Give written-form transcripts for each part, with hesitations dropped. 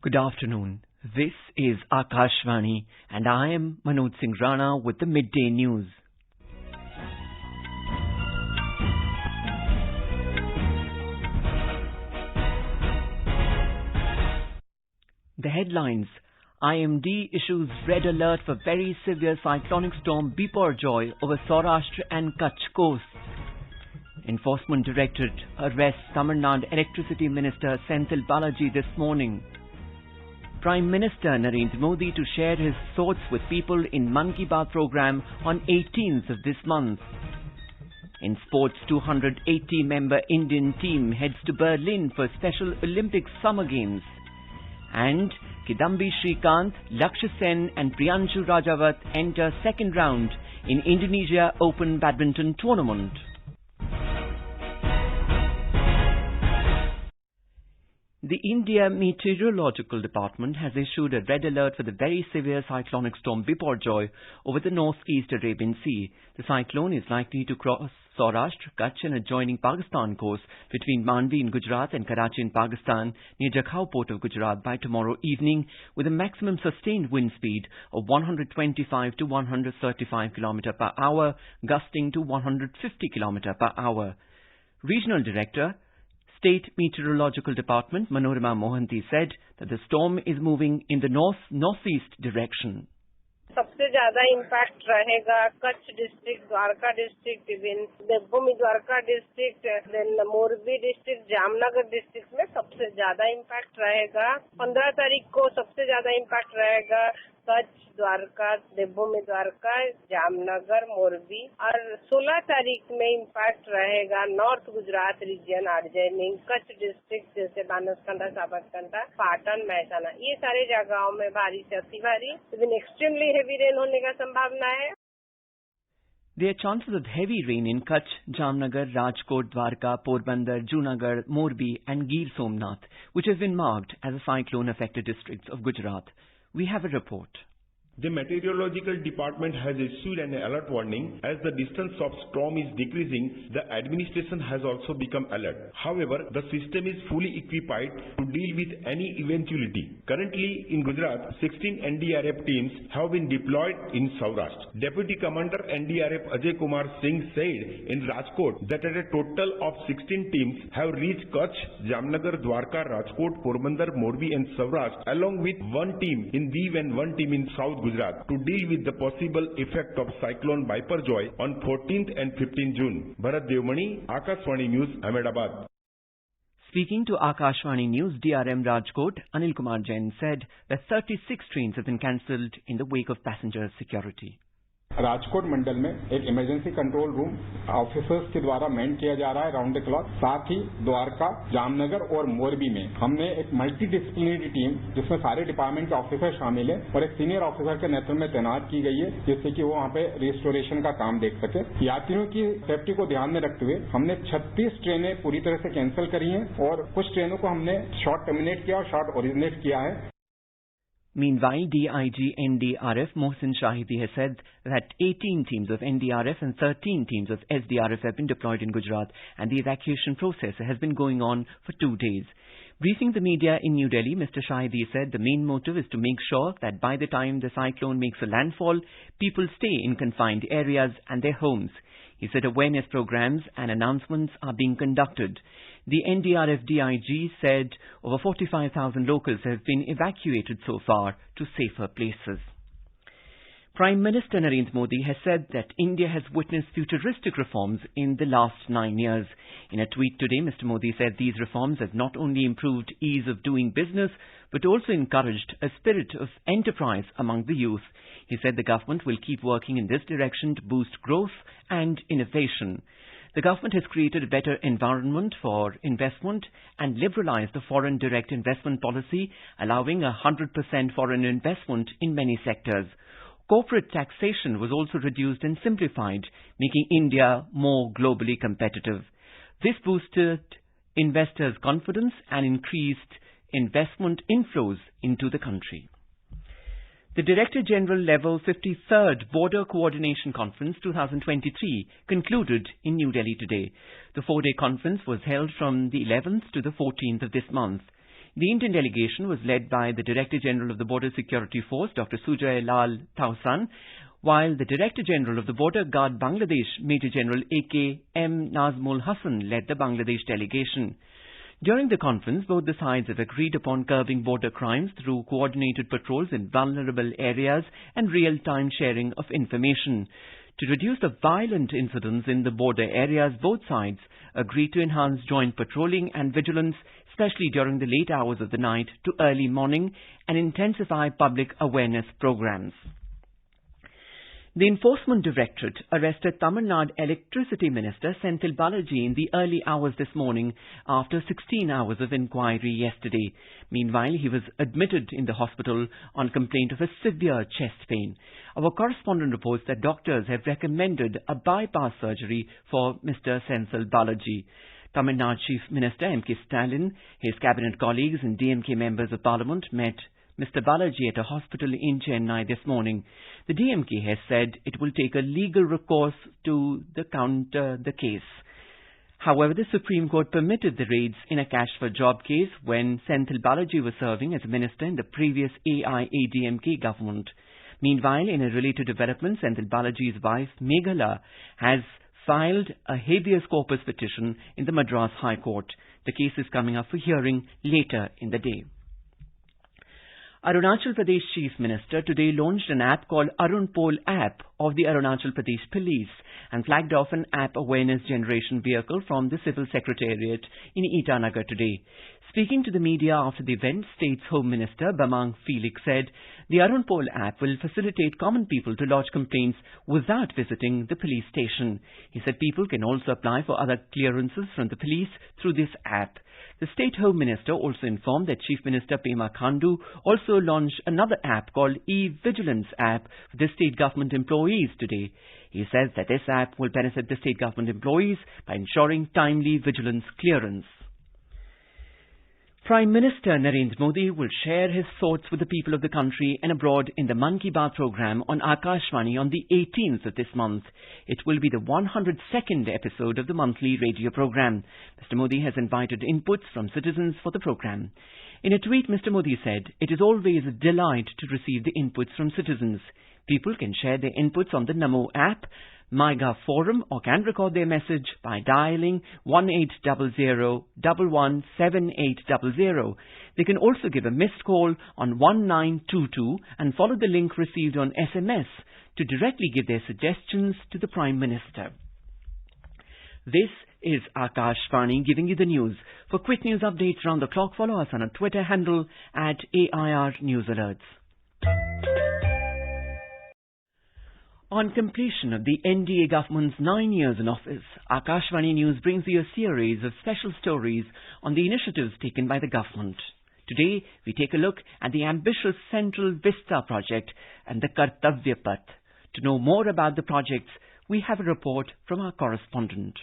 Good afternoon. This is Akashvani and I am Manoj Singh Rana with the Midday News. The headlines: IMD issues red alert for very severe cyclonic storm Biparjoy over Saurashtra and Kutch coasts. Enforcement Directorate arrests Tamilnadu Electricity Minister Senthil Balaji this morning. Prime Minister Narendra Modi to share his thoughts with people in Mann Ki Baat program on 18th of this month. In sports, 280-member Indian team heads to Berlin for Special Olympics Summer Games. And Kidambi Srikanth, Lakshya and Priyanshu Rajawat enter second round in Indonesia Open Badminton tournament. The India Meteorological Department has issued a red alert for the very severe cyclonic storm Biparjoy over the northeast Arabian Sea. The cyclone is likely to cross Saurashtra, Kutch and adjoining Pakistan coast between Mandvi in Gujarat and Karachi in Pakistan near Jakhau port of Gujarat by tomorrow evening, with a maximum sustained wind speed of 125 to 135 km per hour, gusting to 150 km per hour. Regional Director, State Meteorological Department Manorama Mohanty said that the storm is moving in the northeast direction. सबसे ज्यादा impact रहेगा Kutch district, Dwarka district, even Devbhoomi Dwarka district, then Morbi district, Jamnagar district में सबसे ज्यादा impact रहेगा। 15 तारीख को सबसे ज्यादा इम्पैक्ट रहेगा कच्छ, द्वारका, देवभूमि द्वारका, जामनगर, मोरबी, और 16 तारीख में इम्पैक्ट रहेगा north Gujarat region, adjoining, Kutch district जैसे बनासकांठा, साबरकांठा, पाटन, महसाना, ये सारे जगहों में भारी से अति भारी, इवन एक्सट्रीमली हेवी रेन होने का संभावना है। There are chances of heavy rain in Kutch, Jamnagar, Rajkot, Dwarka, Porbandar, Junagadh, Morbi and Gir Somnath, which have been marked as the cyclone-affected districts of Gujarat. We have a report. The Meteorological Department has issued an alert warning. As the distance of storm is decreasing, the administration has also become alert. However, the system is fully equipped to deal with any eventuality. Currently, in Gujarat, 16 NDRF teams have been deployed in Saurashtra. Deputy Commander NDRF Ajay Kumar Singh said in Rajkot that a total of 16 teams have reached Kutch, Jamnagar, Dwarka, Rajkot, Porbandar, Morbi and Saurashtra, along with one team in Div and one team in South Gujarat to deal with the possible effect of cyclone Biparjoy on 14th and 15th June. Bharat Devmani, Akashvani News, Ahmedabad. Speaking to Akashvani News, DRM Rajkot, Anil Kumar Jain said that 36 trains have been cancelled in the wake of passenger security. Rajkot मंडल में एक emergency control room officers के द्वारा man किया जा रहा है round the clock. साथ ही द्वारका, जामनगर और मोरबी में हमने एक मल्टी डिसिप्लिनरी टीम जिसमें सारे डिपार्टमेंट के ऑफिसर शामिल है और एक सीनियर ऑफिसर के नेतृत्व में तैनात की गई है, जिससे कि वो वहाँ पे रिस्टोरेशन का काम देख सके। यात्रियों की सेफ्टी को ध्यान में रखते हुए हमने 36 ट्रेनें पूरी तरह से कैंसिल करी हैं और कुछ ट्रेनों को हमने शॉर्ट टर्मिनेट किया और शॉर्ट ओरिजिनेट किया है। Meanwhile, DIG NDRF Mohsin Shahidi has said that 18 teams of NDRF and 13 teams of SDRF have been deployed in Gujarat and the evacuation process has been going on for 2 days. Briefing the media in New Delhi, Mr. Shahidi said the main motive is to make sure that by the time the cyclone makes a landfall, people stay in confined areas and their homes. He said awareness programs and announcements are being conducted. The NDRF DIG said over 45,000 locals have been evacuated so far to safer places. Prime Minister Narendra Modi has said that India has witnessed futuristic reforms in the last 9 years. In a tweet today, Mr. Modi said these reforms have not only improved ease of doing business, but also encouraged a spirit of enterprise among the youth. He said the government will keep working in this direction to boost growth and innovation. The government has created a better environment for investment and liberalized the foreign direct investment policy, allowing 100% foreign investment in many sectors. Corporate taxation was also reduced and simplified, making India more globally competitive. This boosted investors' confidence and increased investment inflows into the country. The Director General Level 53rd Border Coordination Conference 2023 concluded in New Delhi today. The 4-day conference was held from the 11th to the 14th of this month. The Indian delegation was led by the Director General of the Border Security Force, Dr. Sujay Lal Tausan, while the Director General of the Border Guard Bangladesh, Major General A.K. M. Nazmul Hassan, led the Bangladesh delegation. During the conference, both the sides have agreed upon curbing border crimes through coordinated patrols in vulnerable areas and real-time sharing of information. To reduce the violent incidents in the border areas, both sides agreed to enhance joint patrolling and vigilance, especially during the late hours of the night to early morning, and intensify public awareness programs. The Enforcement Directorate arrested Tamilnadu Electricity Minister Senthil Balaji in the early hours this morning after 16 hours of inquiry yesterday. Meanwhile, he was admitted in the hospital on complaint of a severe chest pain. Our correspondent reports that doctors have recommended a bypass surgery for Mr. Senthil Balaji. Tamil Nadu Chief Minister M.K. Stalin, his cabinet colleagues and DMK members of Parliament met Mr. Balaji at a hospital in Chennai this morning. The DMK has said it will take a legal recourse to counter the case. However, the Supreme Court permitted the raids in a cash for job case when Senthil Balaji was serving as a minister in the previous AIADMK government. Meanwhile, in a related development, Senthil Balaji's wife Meghala has filed a habeas corpus petition in the Madras High Court. The case is coming up for hearing later in the day. Arunachal Pradesh Chief Minister today launched an app called Arunpol app of the Arunachal Pradesh Police and flagged off an app awareness generation vehicle from the Civil Secretariat in Itanagar today. Speaking to the media after the event, State's Home Minister Bamang Felix said the Arunpol app will facilitate common people to lodge complaints without visiting the police station. He said people can also apply for other clearances from the police through this app. The State Home Minister also informed that Chief Minister Pema Khandu also launched another app called E-Vigilance app for the state government employees today. He says that this app will benefit the state government employees by ensuring timely vigilance clearance. Prime Minister Narendra Modi will share his thoughts with the people of the country and abroad in the Mann Ki Baat program on Akashvani on the 18th of this month. It will be the 102nd episode of the monthly radio program. Mr. Modi has invited inputs from citizens for the program. In a tweet, Mr. Modi said, "It is always a delight to receive the inputs from citizens. People can share their inputs on the Namo app, MyGov forum, or can record their message by dialing 1800-117800. They can also give a missed call on 1922 and follow the link received on SMS to directly give their suggestions to the Prime Minister." This is Akashvani giving you the news. For quick news updates round the clock, follow us on our Twitter handle at AIR News Alerts. On completion of the NDA government's 9 years in office, Akashvani News brings you a series of special stories on the initiatives taken by the government. Today, we take a look at the ambitious Central Vista project and the Kartavya Path. To know more about the projects, we have a report from our correspondent.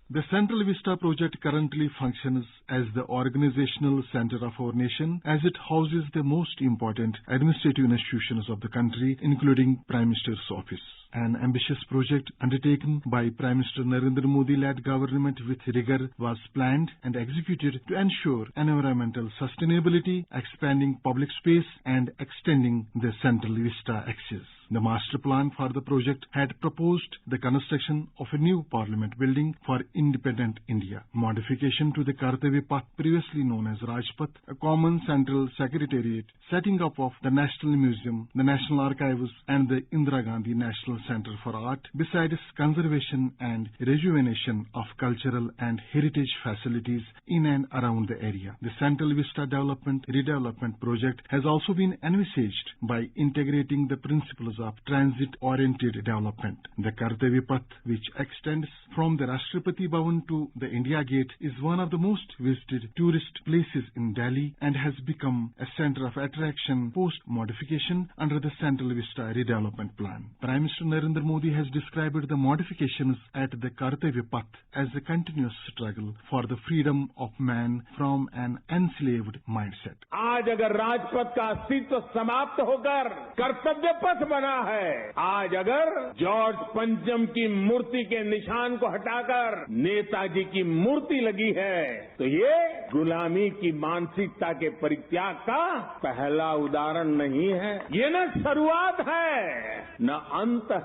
The Central Vista project currently functions as the organizational center of our nation, as it houses the most important administrative institutions of the country, including Prime Minister's office. An ambitious project undertaken by Prime Minister Narendra Modi-led government with rigor was planned and executed to ensure environmental sustainability, expanding public space and extending the Central Vista axis. The master plan for the project had proposed the construction of a new parliament building for independent India, modification to the Kartavya Path previously known as Rajpath, a common central secretariat, setting up of the National Museum, the National Archives and the Indira Gandhi National Center for Art, besides conservation and rejuvenation of cultural and heritage facilities in and around the area. The Central Vista Redevelopment project has also been envisaged by integrating the principles of transit-oriented development. The Kartavya Path, which extends from the Rashtrapati Bhavan to the India Gate, is one of the most visited tourist places in Delhi and has become a center of attraction post-modification under the Central Vista Redevelopment Plan. Prime Minister Narendra Modi has described the modifications at the Kartavya Path as a continuous struggle for the freedom of man from an enslaved mindset. आज अगर राजपथ का अस्तित्व समाप्त होकर कर्तव्य पथ बना है, आज अगर जॉर्ज पंचम की मूर्ति के निशान को हटाकर नेताजी की मूर्ति लगी है, तो ये गुलामी की मानसिकता के परित्याग का पहला उदाहरण नहीं है, ये न शुरुआत है न अंत है।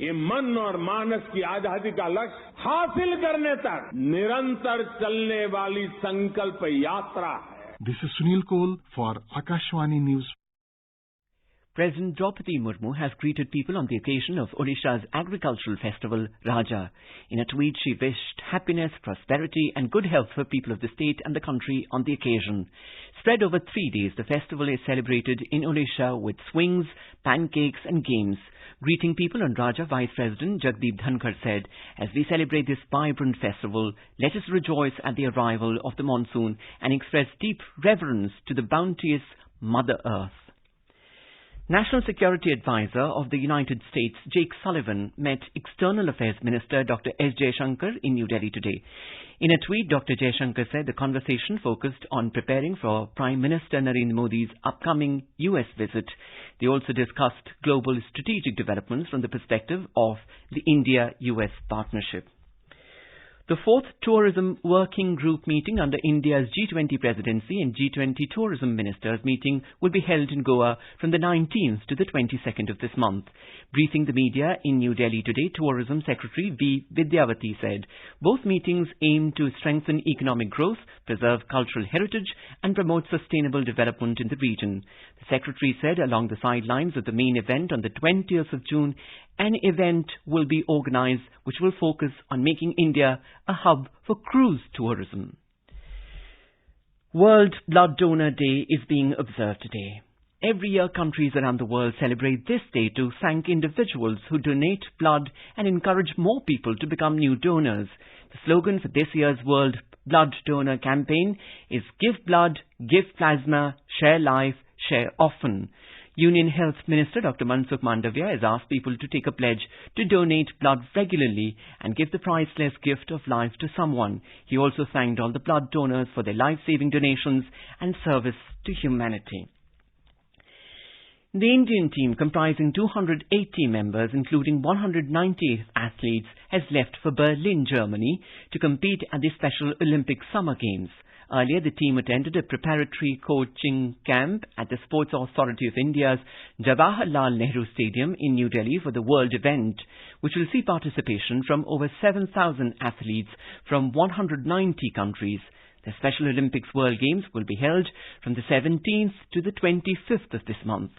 ये मन और मानस की आजादी का लक्ष्य हासिल करने तक निरंतर चलने वाली संकल्प यात्रा है। This is Sunil Kohl for Akashvani News. President Draupadi Murmu has greeted people on the occasion of Odisha's agricultural festival, Raja. In a tweet, she wished happiness, prosperity and good health for people of the state and the country on the occasion. Spread over 3 days, the festival is celebrated in Odisha with swings, pancakes and games. Greeting people on Raja, Vice President Jagdeep Dhankar said, "As we celebrate this vibrant festival, let us rejoice at the arrival of the monsoon and express deep reverence to the bounteous Mother Earth." National Security Advisor of the United States, Jake Sullivan, met External Affairs Minister Dr. S. Jaishankar in New Delhi today. In a tweet, Dr. Jaishankar said the conversation focused on preparing for Prime Minister Narendra Modi's upcoming US visit. They also discussed global strategic developments from the perspective of the India-US partnership. The fourth Tourism Working Group meeting under India's G20 presidency and G20 Tourism Ministers meeting will be held in Goa from the 19th to the 22nd of this month. Briefing the media in New Delhi today, Tourism Secretary V. Vidyavati said both meetings aim to strengthen economic growth, preserve cultural heritage and promote sustainable development in the region. The Secretary said along the sidelines of the main event on the 20th of June, an event will be organized which will focus on making India a hub for cruise tourism. World Blood Donor Day is being observed today. Every year, countries around the world celebrate this day to thank individuals who donate blood and encourage more people to become new donors. The slogan for this year's World Blood Donor campaign is "Give blood, give plasma, share life, share often." Union Health Minister Dr. Mansukh Mandavia has asked people to take a pledge to donate blood regularly and give the priceless gift of life to someone. He also thanked all the blood donors for their life-saving donations and service to humanity. The Indian team, comprising 280 members, including 190 athletes, has left for Berlin, Germany, to compete at the Special Olympic Summer Games. Earlier, the team attended a preparatory coaching camp at the Sports Authority of India's Jawaharlal Nehru Stadium in New Delhi for the World event, which will see participation from over 7,000 athletes from 190 countries. The Special Olympics World Games will be held from the 17th to the 25th of this month.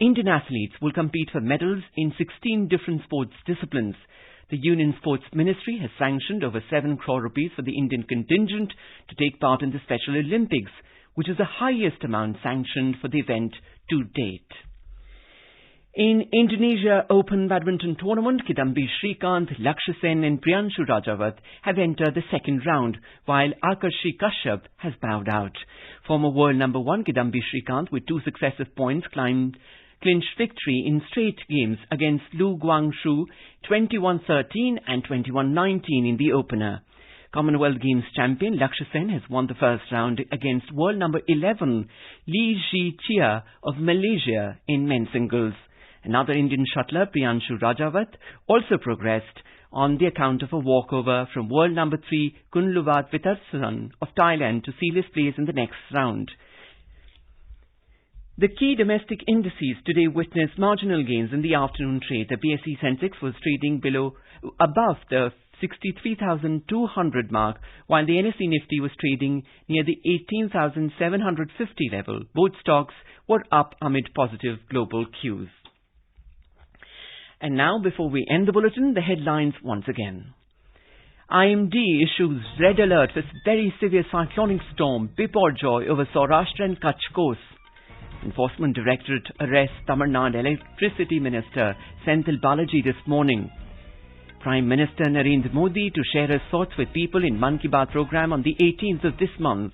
Indian athletes will compete for medals in 16 different sports disciplines. The Union Sports Ministry has sanctioned over 7 crore rupees for the Indian contingent to take part in the Special Olympics, which is the highest amount sanctioned for the event to date. In Indonesia Open Badminton tournament, Kidambi Srikanth, Lakshya and Priyanshu Rajawat have entered the second round, while Kashyap has bowed out. Former world number 1 Kidambi Srikanth, with 2 successive points, clinched victory in straight games against Lu Guangzhou 21-13 and 21-19 in the opener. Commonwealth Games champion Lakshya has won the first round against world number 11 Lee Zhi-Chia of Malaysia in men's singles. Another Indian shuttler, Priyanshu Rajawat, also progressed on the account of a walkover from world number 3 Kunluvat Vitarsan of Thailand to seal his place in the next round. The key domestic indices today witnessed marginal gains in the afternoon trade. The BSE Sensex was trading above the 63,200 mark, while the NSE Nifty was trading near the 18,750 level. Both stocks were up amid positive global cues. And now, before we end the bulletin, the headlines once again. IMD issues red alert for very severe cyclonic storm Biparjoy over Saurashtra and Kutch coast. Enforcement Directorate arrests Tamilnadu Electricity Minister Senthil Balaji this morning. Prime Minister Narendra Modi to share his thoughts with people in Mann Ki Baat program on the 18th of this month.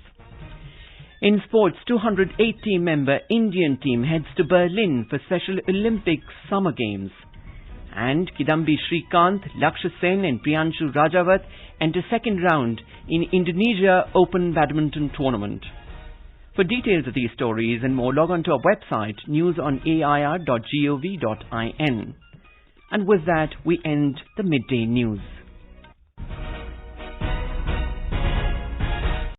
In sports, 280-member Indian team heads to Berlin for Special Olympics Summer Games. And Kidambi Srikanth, Lakshya and Priyanshu Rajawat enter second round in Indonesia Open Badminton tournament. For details of these stories and more, log on to our website newsonair.gov.in. And with that, we end the midday news.